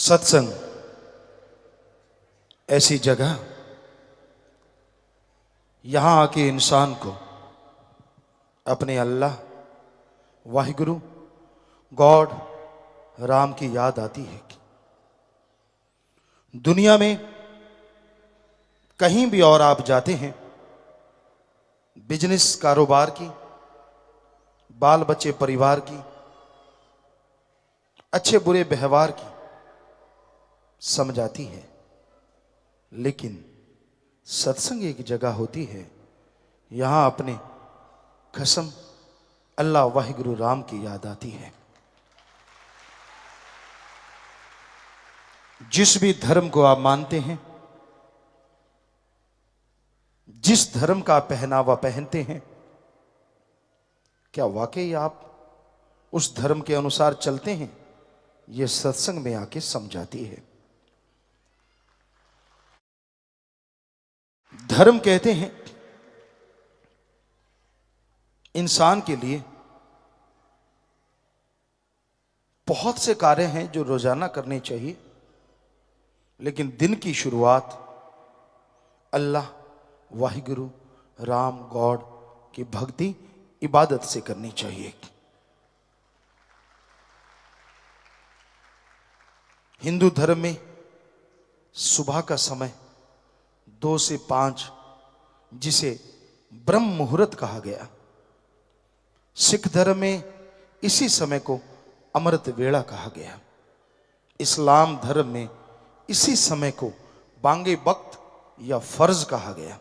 सत्संग ऐसी जगह, यहां आके इंसान को अपने अल्लाह, वाहिगुरु, गॉड, राम की याद आती है। दुनिया में कहीं भी और आप जाते हैं, बिजनेस, कारोबार की, बाल बच्चे, परिवार की, अच्छे बुरे व्यवहार की समझ आती है, लेकिन सत्संग एक जगह होती है, यहां अपने कसम अल्लाह, वाहिगुरु, राम की याद आती है। जिस भी धर्म को आप मानते हैं, जिस धर्म का पहनावा पहनते हैं, क्या वाकई आप उस धर्म के अनुसार चलते हैं? यह सत्संग में आके समझाती है। धर्म कहते हैं इंसान के लिए बहुत से कार्य हैं जो रोजाना करने चाहिए, लेकिन दिन की शुरुआत अल्लाह, वाहिगुरु, राम, गॉड की भक्ति, इबादत से करनी चाहिए। हिंदू धर्म में सुबह का समय 2 से 5, जिसे ब्रह्म मुहूर्त कहा गया। सिख धर्म में इसी समय को अमृत वेला कहा गया। इस्लाम धर्म में इसी समय को बांगे वक्त या फर्ज कहा गया।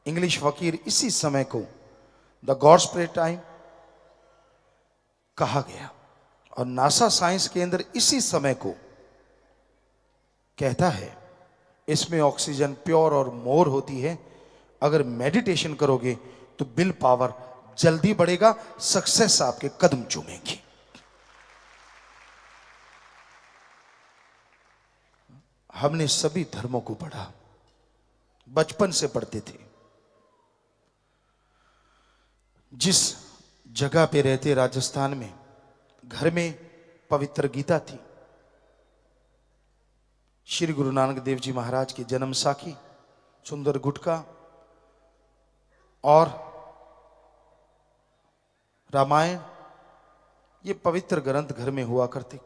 इंग्लिश फकीर इसी समय को द गॉड्स प्रे टाइम कहा गया। और नासा साइंस केंद्र इसी समय को कहता है, इसमें ऑक्सीजन प्योर और मोर होती है। अगर मेडिटेशन करोगे तो विल पावर जल्दी बढ़ेगा, सक्सेस आपके कदम चूमेगी। हमने सभी धर्मों को पढ़ा, बचपन से पढ़ते थे। जिस जगह पे रहते, राजस्थान में, घर में पवित्र गीता थी। श्री गुरु नानक देव जी महाराज की जन्म साखी, सुंदर गुटका और रामायण, ये पवित्र ग्रंथ घर में हुआ करते।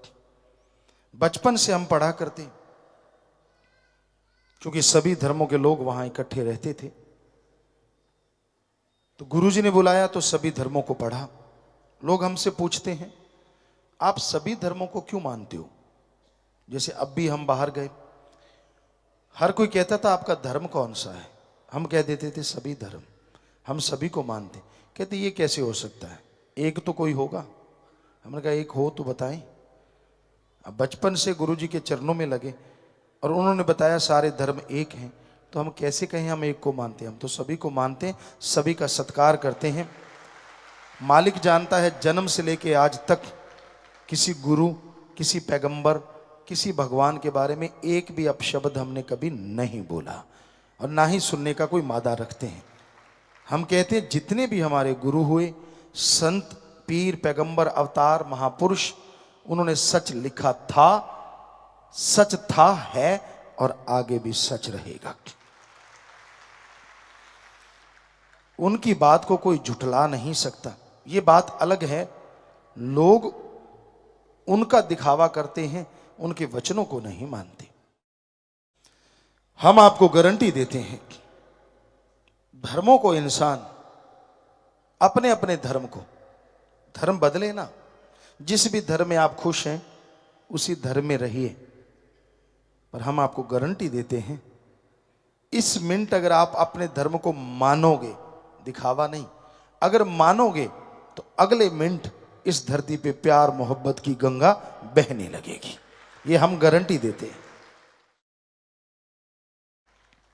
बचपन से हम पढ़ा करते, क्योंकि सभी धर्मों के लोग वहां इकट्ठे रहते थे। तो गुरुजी ने बुलाया तो सभी धर्मों को पढ़ा। लोग हमसे पूछते हैं, आप सभी धर्मों को क्यों मानते हो? जैसे अब भी हम बाहर गए, हर कोई कहता था आपका धर्म कौन सा है? हम कह देते थे सभी धर्म, हम सभी को मानते। कहते ये कैसे हो सकता है, एक तो कोई होगा। हमने कहा एक हो तो बताएं। अब बचपन से गुरुजी के चरणों में लगे और उन्होंने बताया सारे धर्म एक हैं, तो हम कैसे कहें हम एक को मानते हैं? हम तो सभी को मानते हैं, सभी का सत्कार करते हैं। मालिक जानता है, जन्म से लेके आज तक किसी गुरु, किसी पैगंबर, किसी भगवान के बारे में एक भी अपशब्द हमने कभी नहीं बोला और ना ही सुनने का कोई मादा रखते हैं। हम कहते हैं जितने भी हमारे गुरु हुए, संत, पीर, पैगंबर, अवतार, महापुरुष, उन्होंने सच लिखा था, सच था, है और आगे भी सच रहेगा। उनकी बात को कोई झुठला नहीं सकता। ये बात अलग है, लोग उनका दिखावा करते हैं, उनके वचनों को नहीं मानते। हम आपको गारंटी देते हैं, धर्मों को इंसान अपने अपने धर्म को, धर्म बदले ना, जिस भी धर्म में आप खुश हैं उसी धर्म में रहिए। पर हम आपको गारंटी देते हैं, इस मिनट अगर आप अपने धर्म को मानोगे, दिखावा नहीं, अगर मानोगे तो अगले मिनट इस धरती पे प्यार मोहब्बत की गंगा बहने लगेगी। ये हम गारंटी देते हैं,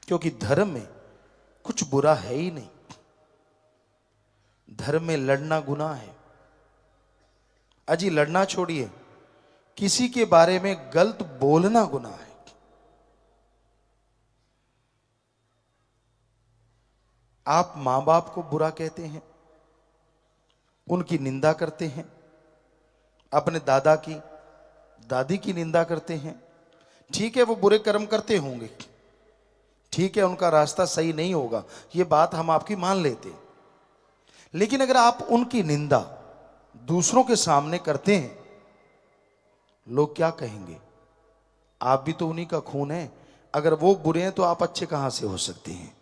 क्योंकि धर्म में कुछ बुरा है ही नहीं। धर्म में लड़ना गुनाह है। अजी लड़ना छोड़िए, किसी के बारे में गलत बोलना गुनाह है। आप मां बाप को बुरा कहते हैं, उनकी निंदा करते हैं, अपने दादा की, दादी की निंदा करते हैं, ठीक है वो बुरे कर्म करते होंगे, ठीक है उनका रास्ता सही नहीं होगा, ये बात हम आपकी मान लेते हैं। लेकिन अगर आप उनकी निंदा दूसरों के सामने करते हैं, लोग क्या कहेंगे? आप भी तो उन्हीं का खून है, अगर वो बुरे हैं तो आप अच्छे कहां से हो सकते हैं?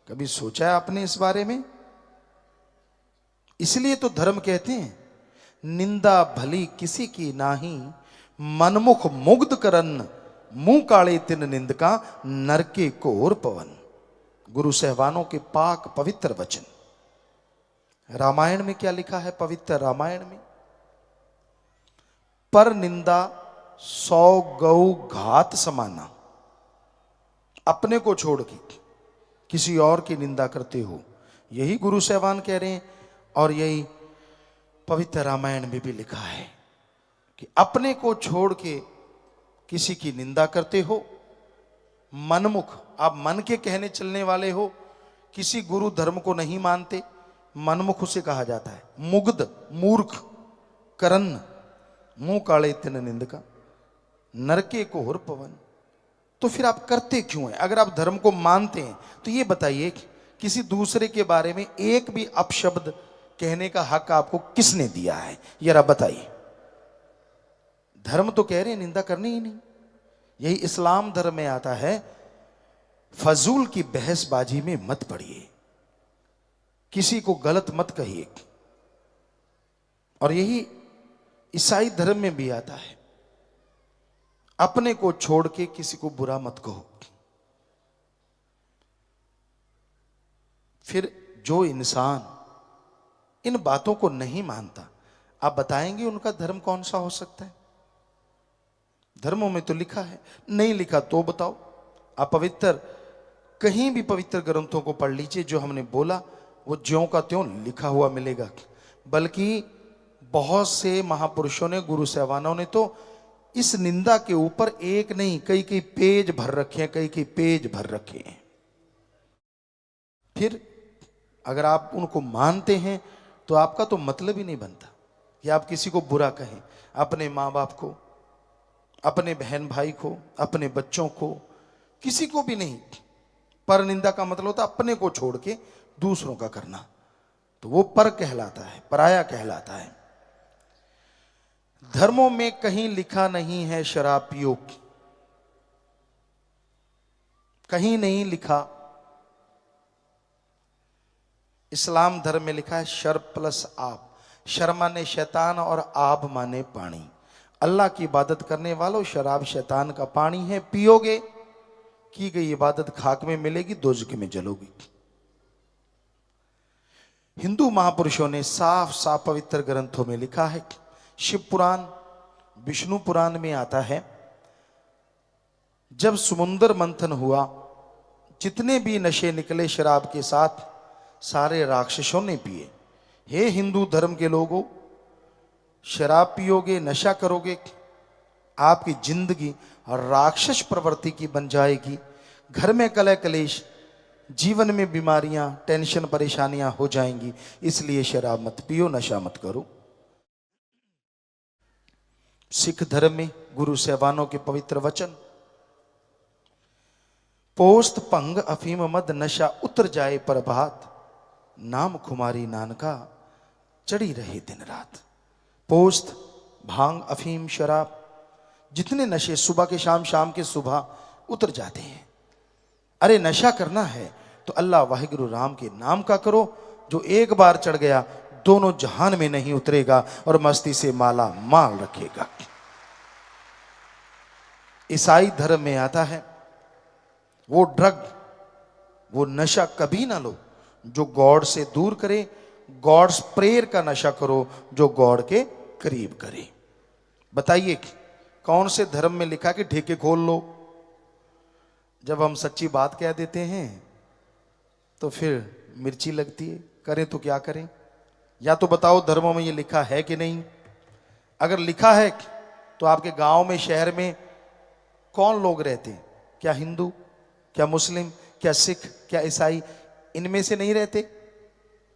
कभी सोचा है आपने इस बारे में? इसलिए तो धर्म कहते हैं, निंदा भली किसी की नाही, मनमुख मुग्ध करन, मुंह काले तिन निंदका, नरके कोर पवन। गुरु सहवानों के पाक पवित्र वचन। रामायण में क्या लिखा है? पवित्र रामायण में, पर निंदा 100 गौ घात समाना। अपने को छोड़ के किसी और की निंदा करते हो, यही गुरु सहवान कह रहे हैं। और यही पवित्र रामायण में भी लिखा है कि अपने को छोड़ के किसी की निंदा करते हो, मनमुख, आप मन के कहने चलने वाले हो, किसी गुरु धर्म को नहीं मानते, मनमुख उसे कहा जाता है। मुग्ध, मूर्ख, करन, मुंह काले तिन निंदका, नरके को होर पवन। तो फिर आप करते क्यों हैं? अगर आप धर्म को मानते हैं तो ये बताइए कि किसी दूसरे के बारे में एक भी अपशब्द कहने का हक आपको किसने दिया है? जरा बताइए। धर्म तो कह रहे हैं निंदा करनी ही नहीं। यही इस्लाम धर्म में आता है, फजूल की बहसबाजी में मत पड़िए, किसी को गलत मत कहिए। और यही ईसाई धर्म में भी आता है, अपने को छोड़ के किसी को बुरा मत कहो। फिर जो इंसान इन बातों को नहीं मानता, आप बताएंगे उनका धर्म कौन सा हो सकता है? धर्मों में तो लिखा है, नहीं लिखा तो बताओ। आप पवित्र, कहीं भी पवित्र ग्रंथों को पढ़ लीजिए, जो हमने बोला वो ज्यों का त्यों लिखा हुआ मिलेगा। बल्कि बहुत से महापुरुषों ने, गुरु सहवानों ने तो इस निंदा के ऊपर एक नहीं कई कई पेज भर रखे हैं, कई कई पेज भर रखे हैं। फिर अगर आप उनको मानते हैं तो आपका तो मतलब ही नहीं बनता कि आप किसी को बुरा कहें, अपने माँ बाप को, अपने बहन भाई को, अपने बच्चों को, किसी को भी नहीं। पर निंदा का मतलब होता है अपने को छोड़ के दूसरों का करना, तो वो पर कहलाता है, पराया कहलाता है। धर्मों में कहीं लिखा नहीं है शराब पियो, कहीं नहीं लिखा। इस्लाम धर्म में लिखा है शर प्लस आब। शर माने शैतान और आब माने पानी। अल्लाह की इबादत करने वालों, शराब शैतान का पानी है, पियोगे की गई इबादत खाक में मिलेगी, दोजख में जलोगी। हिंदू महापुरुषों ने साफ साफ पवित्र ग्रंथों में लिखा है। शिव पुराण, विष्णु पुराण में आता है, जब समुद्र मंथन हुआ, जितने भी नशे निकले शराब के साथ, सारे राक्षसों ने पिए। हे हिंदू धर्म के लोगों, शराब पियोगे, नशा करोगे, आपकी जिंदगी राक्षस प्रवृत्ति की बन जाएगी। घर में कलह कलेश, जीवन में बीमारियां, टेंशन, परेशानियां हो जाएंगी। इसलिए शराब मत पियो, नशा मत करो। सिख धर्म में गुरु सहबानों के पवित्र वचन, पोस्त भंग अफीम मद नशा उतर जाए पर भात, नाम खुमारी नानका चढ़ी रहे दिन रात। पोस्त, भांग, अफीम, शराब, जितने नशे सुबह के शाम, शाम के सुबह उतर जाते हैं। अरे नशा करना है तो अल्लाह वाहिगुरु राम के नाम का करो, जो एक बार चढ़ गया दोनों जहान में नहीं उतरेगा और मस्ती से माला माल रखेगा। ईसाई धर्म में आता है, वो ड्रग, वो नशा कभी ना लो जो गॉड से दूर करे। गॉड्स प्रेयर का नशा करो जो गॉड के करीब करे। बताइए कौन से धर्म में लिखा कि ठेके खोल लो? जब हम सच्ची बात कह देते हैं तो फिर मिर्ची लगती है, करें तो क्या करें? या तो बताओ धर्मों में ये लिखा है कि नहीं? अगर लिखा है तो आपके गांव में, शहर में कौन लोग रहते हैं? क्या हिंदू, क्या मुस्लिम, क्या सिख, क्या ईसाई? इनमें से नहीं रहते,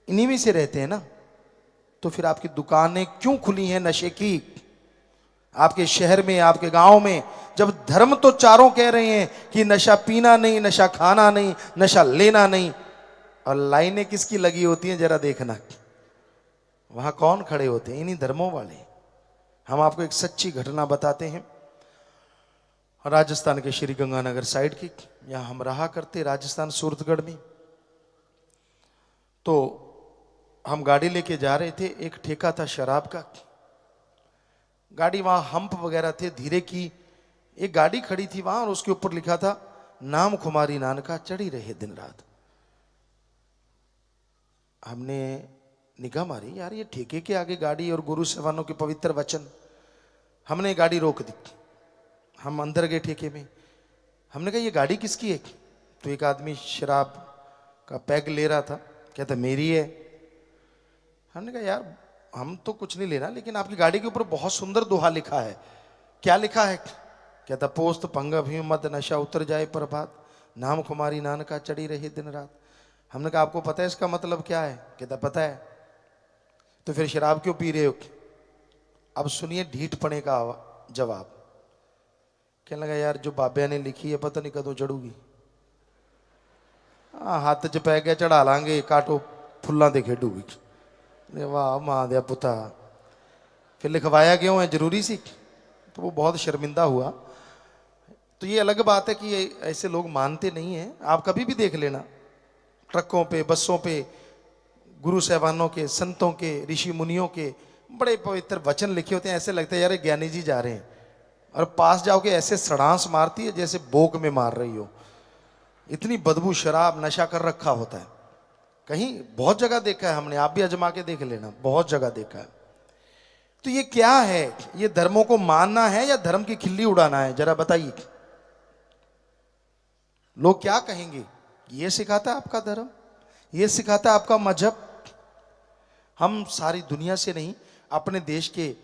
इन्हीं में से रहते हैं ना। तो फिर आपकी दुकानें क्यों खुली हैं नशे की? आपके शहर में, आपके गांव में, जब धर्म तो चारों कह रहे हैं कि नशा पीना नहीं, नशा खाना नहीं, नशा लेना नहीं, और लाइनें किसकी लगी होती हैं जरा देखना, वहां कौन खड़े होते हैं? इन्हीं धर्मों वाले। हम आपको एक सच्ची घटना बताते हैं, राजस्थान के श्री गंगानगर साइड की। यहां हम रहा करते, राजस्थान सूरतगढ़ में। तो हम गाड़ी लेके जा रहे थे, एक ठेका था शराब का। गाड़ी वहां हम्प वगैरह थे, धीरे की एक गाड़ी खड़ी थी वहां, और उसके ऊपर लिखा था नाम खुमारी नानका चढ़ी रहे दिन रात। हमने निगाह मारी, यार ये ठेके के आगे गाड़ी और गुरु सेवानों के पवित्र वचन। हमने गाड़ी रोक दी, हम अंदर गए ठेके में। हमने कहा ये गाड़ी किसकी है? तो एक आदमी शराब का पैग ले रहा था, कहता मेरी है। हमने कहा यार हम तो कुछ नहीं लेना, लेकिन आपकी गाड़ी के ऊपर बहुत सुंदर दोहा लिखा है। क्या लिखा है? कहता पोस्त पंग भीम मद नशा उतर जाए प्रभात, नाम कुमारी नानका चढ़ी रही दिन रात। हमने कहा आपको पता है इसका मतलब क्या है? कहता पता है। तो फिर शराब क्यों पी रहे हो? अब सुनिए ढीठ पने का जवाब। कहने लगा यार जो बाबे ने लिखी है पता नहीं कदों चढ़ूगी। हाथ च पै गया चढ़ा लांगे, काटो फुल्लां ते खेडूगी। वाह मां दिया पुता, फिर लिखवाया क्यों है? जरूरी सी। तो वो बहुत शर्मिंदा हुआ। तो ये अलग बात है कि ये ऐसे लोग मानते नहीं हैं। आप कभी भी देख लेना, ट्रकों पे, बसों पे गुरु साहबानों के, संतों के, ऋषि मुनियों के बड़े पवित्र वचन लिखे होते हैं। ऐसे लगता है यार ज्ञानी जी जा रहे हैं, और पास जाओगे ऐसे सड़ांस मारती है जैसे बोक में मार रही हो। इतनी बदबू शराब, नशा कर रखा होता है। कहीं बहुत जगह देखा है हमने, आप भी आजमा के देख लेना, बहुत जगह देखा है। तो ये क्या है? ये धर्मों को मानना है या धर्म की खिल्ली उड़ाना है? जरा बताइए। लोग क्या कहेंगे? ये सिखाता है आपका धर्म, ये सिखाता है आपका मजहब। हम सारी दुनिया से नहीं, अपने देश के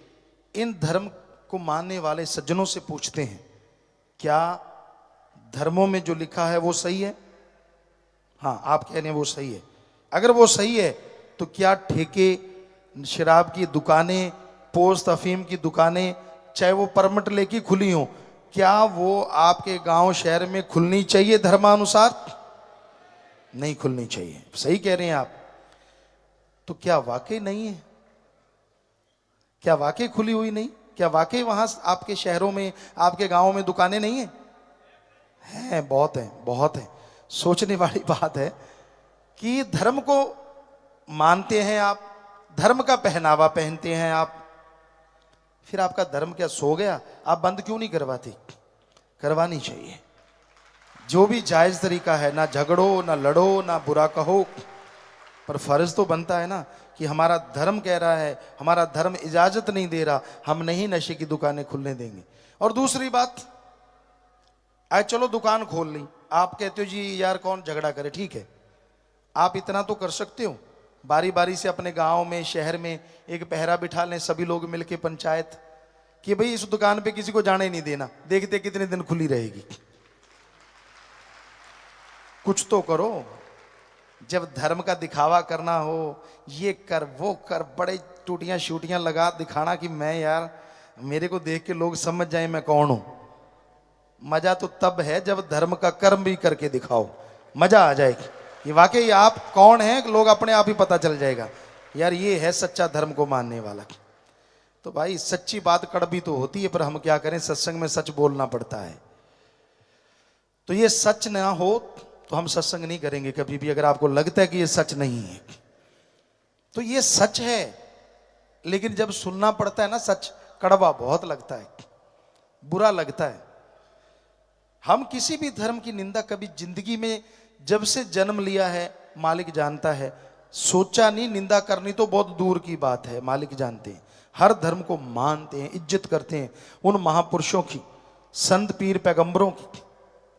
इन धर्म को मानने वाले सज्जनों से पूछते हैं, क्या धर्मों में जो लिखा है वो सही है? हाँ, आप कह रहे हैं वो सही है। अगर वो सही है तो क्या ठेके, शराब की दुकानें, पोस्त अफीम की दुकानें, चाहे वो परमिट लेके खुली हो, क्या वो आपके गांव शहर में खुलनी चाहिए धर्मानुसार? नहीं खुलनी चाहिए। सही कह रहे हैं आप। तो क्या वाकई नहीं है? क्या वाकई खुली हुई नहीं? क्या वाकई वहां आपके शहरों में, आपके गांवों में दुकानें नहीं है? हैं, बहुत है, बहुत है। सोचने वाली बात है कि धर्म को मानते हैं आप, धर्म का पहनावा पहनते हैं आप, फिर आपका धर्म क्या सो गया? आप बंद क्यों नहीं करवाते? करवानी चाहिए। जो भी जायज तरीका है, ना झगड़ो, ना लड़ो, ना बुरा कहो, पर फर्ज तो बनता है ना कि हमारा धर्म कह रहा है, हमारा धर्म इजाजत नहीं दे रहा, हम नहीं नशे की दुकानें खुलने देंगे। और दूसरी बात, आज चलो दुकान खोल ली, आप कहते हो जी यार कौन झगड़ा करे, ठीक है, आप इतना तो कर सकते हो, बारी बारी से अपने गांव में, शहर में एक पहरा बिठा लें, सभी लोग मिलके पंचायत, कि भाई इस दुकान पे किसी को जाने नहीं देना, देखते कितने दिन खुली रहेगी। कुछ तो करो। जब धर्म का दिखावा करना हो, ये कर वो कर, बड़े टूटियां शूटियां लगा दिखाना कि मैं यार, मेरे को देख के लोग समझ जाए मैं कौन हूं। मजा तो तब है जब धर्म का कर्म भी करके दिखाओ, मजा आ जाएगी। ये वाकई आप कौन हैं, लोग अपने आप ही पता चल जाएगा, यार ये है सच्चा धर्म को मानने वाला। तो भाई सच्ची बात कड़वी तो होती है, पर हम क्या करें, सत्संग में सच बोलना पड़ता है। तो ये सच ना हो तो हम सत्संग नहीं करेंगे कभी भी। अगर आपको लगता है कि ये सच नहीं है तो ये सच है, लेकिन जब सुनना पड़ता है ना सच, कड़वा बहुत लगता है, बुरा लगता है। हम किसी भी धर्म की निंदा कभी जिंदगी में, जब से जन्म लिया है, मालिक जानता है, सोचा नहीं। निंदा करनी तो बहुत दूर की बात है, मालिक जानते हैं। हर धर्म को मानते हैं, इज्जत करते हैं, उन महापुरुषों की, संत पीर पैगंबरों की।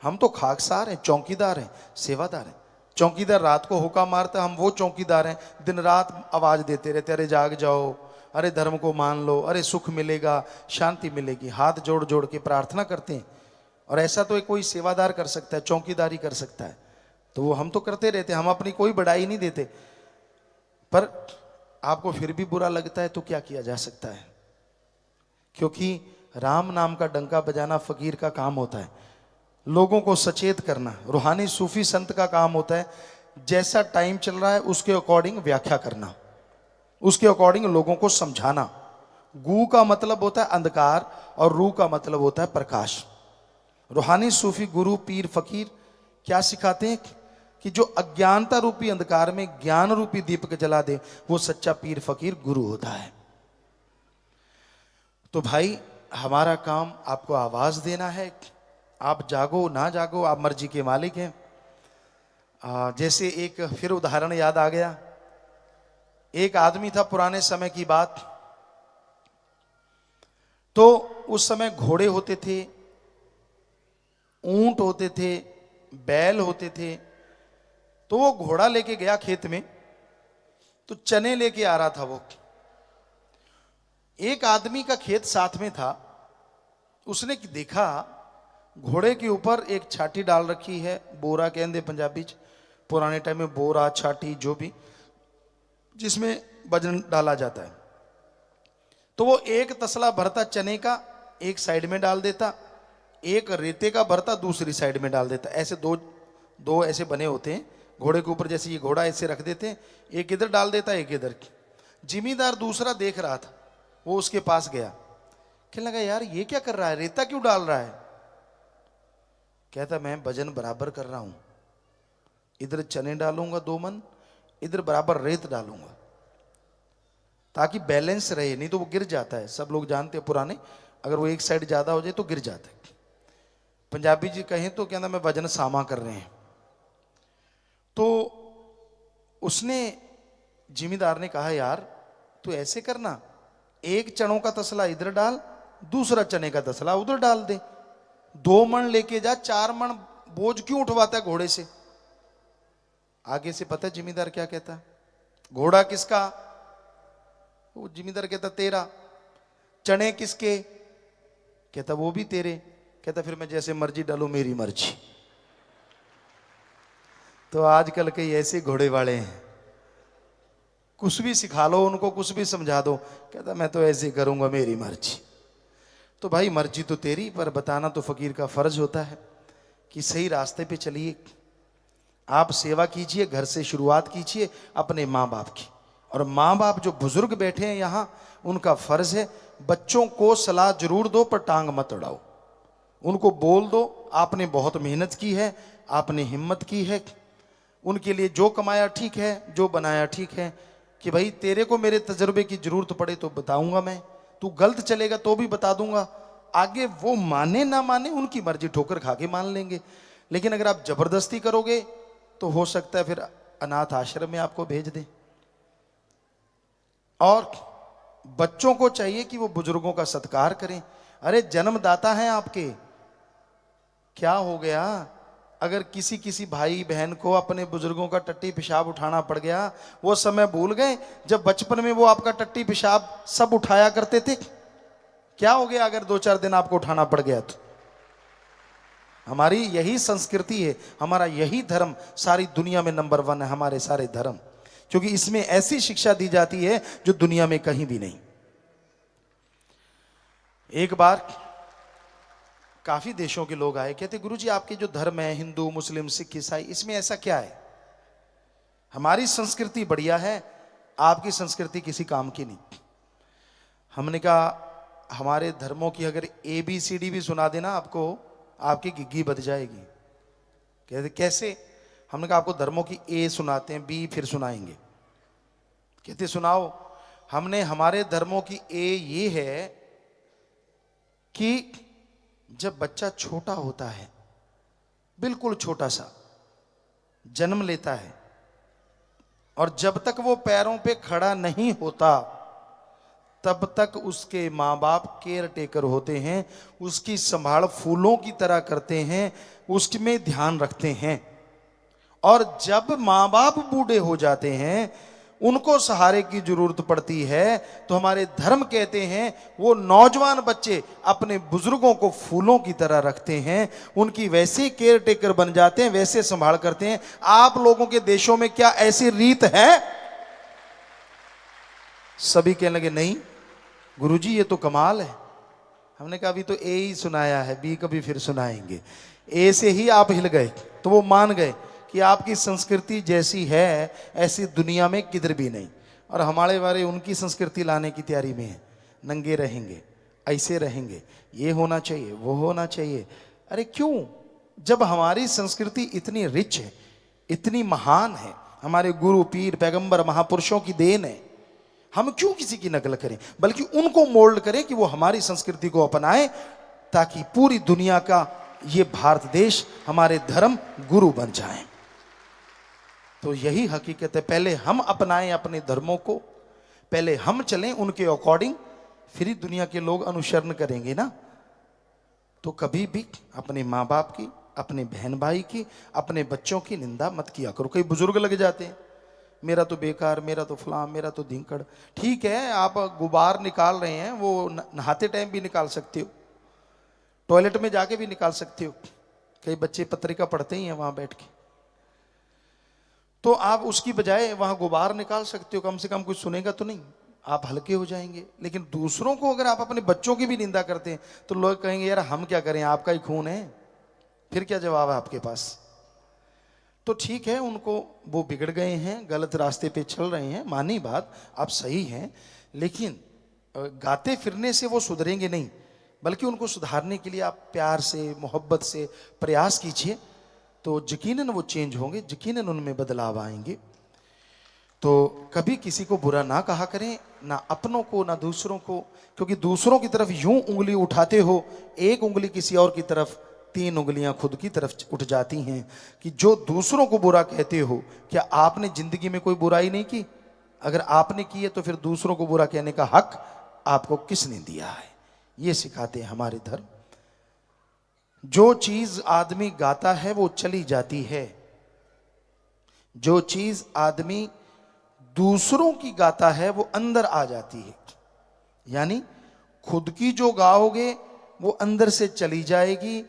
हम तो खाकसार हैं, चौकीदार हैं, सेवादार हैं। चौकीदार रात को हुक्का मारता है, हम वो चौकीदार हैं दिन रात आवाज देते रहते, अरे जाग जाओ, अरे धर्म को मान लो, अरे सुख मिलेगा, शांति मिलेगी। हाथ जोड़ जोड़ के प्रार्थना करते हैं। और ऐसा तो कोई सेवादार कर सकता है, चौकीदारी कर सकता है, तो वो हम तो करते रहते हैं। हम अपनी कोई बड़ाई नहीं देते, पर आपको फिर भी बुरा लगता है तो क्या किया जा सकता है, क्योंकि राम नाम का डंका बजाना फकीर का काम होता है, लोगों को सचेत करना रूहानी सूफी संत का काम होता है। जैसा टाइम चल रहा है उसके अकॉर्डिंग व्याख्या करना, उसके अकॉर्डिंग लोगों को समझाना। गू का मतलब होता है अंधकार और रू का मतलब होता है प्रकाश। रूहानी सूफी गुरु पीर फकीर क्या सिखाते हैं कि जो अज्ञानता रूपी अंधकार में ज्ञान रूपी दीपक जला दे, वो सच्चा पीर फकीर गुरु होता है। तो भाई हमारा काम आपको आवाज देना है। आप जागो ना जागो आप मर्जी के मालिक हैं। जैसे एक फिर उदाहरण याद आ गया। एक आदमी था, पुराने समय की बात, तो उस समय घोड़े होते थे, ऊंट होते थे, बैल होते थे। तो वो घोड़ा लेके गया खेत में, तो चने लेके आ रहा था वो। एक आदमी का खेत साथ में था, उसने देखा घोड़े के ऊपर एक छाटी डाल रखी है, बोरा कहते पंजाबी च, पुराने टाइम में बोरा छाटी जो भी जिसमें वजन डाला जाता है। तो वो एक तसला भरता चने का एक साइड में डाल देता, एक रेते का भरता दूसरी साइड में डाल देता। ऐसे दो ऐसे बने होते हैं घोड़े के ऊपर, जैसे ये घोड़ा ऐसे रख देते हैं, एक इधर डाल देता एक इधर। जिमीदार दूसरा देख रहा था, वो उसके पास गया, कहने लगा यार ये क्या कर रहा है, रेता क्यों डाल रहा है? कहता मैं वजन बराबर कर रहा हूं, इधर चने डालूंगा 2 मन, इधर बराबर रेत डालूंगा ताकि बैलेंस रहे, नहीं तो वो गिर जाता है। सब लोग जानते हैं पुराने, अगर वो एक साइड ज्यादा हो जाए तो गिर जाता है। पंजाबी जी कहें तो कहना मैं वजन सामा कर रहे हैं। तो उसने जिमीदार ने कहा यार तू ऐसे करना, एक चनों का तसला इधर डाल, दूसरा चने का तसला उधर डाल दे, 2 मन लेके जा, 4 मन बोझ क्यों उठवाता है घोड़े से? आगे से पता है जिमीदार क्या कहता है? घोड़ा किसका? वो जिमीदार कहता तेरा। चने किसके? कहता वो भी तेरे। कहता फिर मैं जैसे मर्जी डालू, मेरी मर्जी। तो आजकल के ऐसे घोड़े वाले हैं, कुछ भी सिखा लो उनको, कुछ भी समझा दो, कहता मैं तो ऐसे करूंगा, मेरी मर्जी। तो भाई मर्जी तो तेरी, पर बताना तो फकीर का फर्ज होता है कि सही रास्ते पे चलिए। आप सेवा कीजिए, घर से शुरुआत कीजिए अपने माँ बाप की। और माँ बाप जो बुजुर्ग बैठे हैं यहाँ, उनका फर्ज है बच्चों को सलाह जरूर दो पर टांग मत अड़ाओ। उनको बोल दो आपने बहुत मेहनत की है, आपने हिम्मत की है, उनके लिए जो कमाया ठीक है, जो बनाया ठीक है, कि भाई तेरे को मेरे तजुर्बे की जरूरत पड़े तो बताऊंगा मैं, तू गलत चलेगा तो भी बता दूंगा। आगे वो माने ना माने उनकी मर्जी, ठोकर खा के मान लेंगे। लेकिन अगर आप जबरदस्ती करोगे तो हो सकता है फिर अनाथ आश्रम में आपको भेज दें। और बच्चों को चाहिए कि वो बुजुर्गों का सत्कार करें। अरे जन्मदाता हैं आपके, क्या हो गया अगर किसी भाई बहन को अपने बुजुर्गों का टट्टी पेशाब उठाना पड़ गया? वो समय भूल गए जब बचपन में वो आपका टट्टी पेशाब सब उठाया करते थे? क्या हो गया अगर 2-4 दिन आपको उठाना पड़ गया तो? हमारी यही संस्कृति है, हमारा यही धर्म सारी दुनिया में नंबर 1 है, हमारे सारे धर्म, क्योंकि इसमें ऐसी शिक्षा दी जाती है जो दुनिया में कहीं भी नहीं। एक बार काफी देशों के लोग आए, कहते गुरुजी आपके जो धर्म है, हिंदू मुस्लिम सिख ईसाई, इसमें ऐसा क्या है? हमारी संस्कृति बढ़िया है, आपकी संस्कृति किसी काम की नहीं। हमने कहा हमारे धर्मों की अगर ABCD भी सुना देना आपको, आपकी गिग्गी बज जाएगी। कहते कैसे? हमने कहा आपको धर्मों की A सुनाते हैं, B फिर सुनाएंगे। कहते सुनाओ। हमने हमारे धर्मों की A ये है कि जब बच्चा छोटा होता है, बिल्कुल छोटा सा जन्म लेता है, और जब तक वो पैरों पे खड़ा नहीं होता तब तक उसके माँ बाप केयर टेकर होते हैं, उसकी संभाल फूलों की तरह करते हैं, उसमें ध्यान रखते हैं। और जब माँ बाप बूढ़े हो जाते हैं, उनको सहारे की जरूरत पड़ती है, तो हमारे धर्म कहते हैं वो नौजवान बच्चे अपने बुजुर्गों को फूलों की तरह रखते हैं, उनकी वैसे केयर टेकर बन जाते हैं, वैसे संभाल करते हैं। आप लोगों के देशों में क्या ऐसी रीत है? सभी कहने लगे नहीं गुरुजी ये तो कमाल है। हमने कहा अभी तो ए ही सुनाया है, बी कभी फिर सुनाएंगे। ए से ही आप हिल गए तो वो मान गए कि आपकी संस्कृति जैसी है ऐसी दुनिया में किधर भी नहीं। और हमारे बारे उनकी संस्कृति लाने की तैयारी में है, नंगे रहेंगे, ऐसे रहेंगे, ये होना चाहिए, वो होना चाहिए। अरे क्यों, जब हमारी संस्कृति इतनी रिच है, इतनी महान है, हमारे गुरु पीर पैगंबर महापुरुषों की देन है, हम क्यों किसी की नकल करें, बल्कि उनको मोल्ड करें कि वो हमारी संस्कृति को अपनाएं, ताकि पूरी दुनिया का ये भारत देश हमारे धर्म गुरु बन जाए। तो यही हकीकत है, पहले हम अपनाएं अपने धर्मों को, पहले हम चलें उनके अकॉर्डिंग, फिर ही दुनिया के लोग अनुसरण करेंगे ना। तो कभी भी अपने माँ बाप की, अपने बहन भाई की, अपने बच्चों की निंदा मत किया करो। कई बुजुर्ग लग जाते हैं, मेरा तो बेकार, मेरा तो फलां, मेरा तो धिंकड़। ठीक है, आप गुबार निकाल रहे हैं, वो नहाते टाइम भी निकाल सकते हो, टॉयलेट में जाके भी निकाल सकते हो। कई बच्चे पत्रिका पढ़ते ही हैं वहां बैठ के, तो आप उसकी बजाय वहां गुबार निकाल सकते हो, कम से कम कुछ सुनेगा तो नहीं, आप हल्के हो जाएंगे। लेकिन दूसरों को अगर आप अपने बच्चों की भी निंदा करते हैं तो लोग कहेंगे यार हम क्या करें, आपका ही खून है, फिर क्या जवाब है आपके पास। तो ठीक है, उनको, वो बिगड़ गए हैं, गलत रास्ते पे चल रहे हैं, मानी बात, आप सही हैं, लेकिन गाते फिरने से वो सुधरेंगे नहीं, बल्कि उनको सुधारने के लिए आप प्यार से, मोहब्बत से प्रयास कीजिए, तो यकीनन वो चेंज होंगे, यकीनन उनमें बदलाव आएंगे। तो कभी किसी को बुरा ना कहा करें, ना अपनों को ना दूसरों को, क्योंकि दूसरों की तरफ यूं उंगली उठाते हो, एक उंगली किसी और की तरफ, तीन उंगलियां खुद की तरफ उठ जाती हैं। कि जो दूसरों को बुरा कहते हो, क्या आपने जिंदगी में कोई बुराई नहीं की? अगर आपने की है तो फिर दूसरों को बुरा कहने का हक आपको किसने दिया है? ये सिखाते हैं हमारे धर्म। जो चीज आदमी गाता है वो चली जाती है, जो चीज आदमी दूसरों की गाता है वो अंदर आ जाती है। यानी खुद की जो गाओगे वो अंदर से चली जाएगी,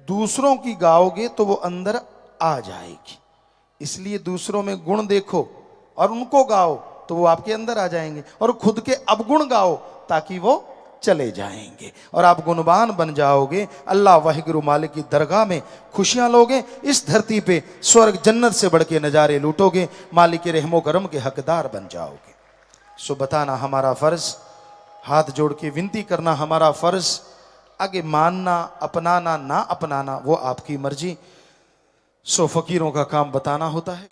दूसरों की गाओगे तो वो अंदर आ जाएगी। इसलिए दूसरों में गुण देखो और उनको गाओ तो वो आपके अंदर आ जाएंगे, और खुद के अवगुण गाओ ताकि वो चले जाएंगे और आप गुणवान बन जाओगे। अल्लाह वाहिगुरु मालिक की दरगाह में खुशियां लोगे, इस धरती पे स्वर्ग जन्नत से बढ़ के नजारे लूटोगे, मालिक के रहमो करम के हकदार बन जाओगे। सो बताना हमारा फर्ज, हाथ जोड़ के विनती करना हमारा फर्ज, आगे मानना अपनाना ना अपनाना वो आपकी मर्जी। सो फकीरों का काम बताना होता है।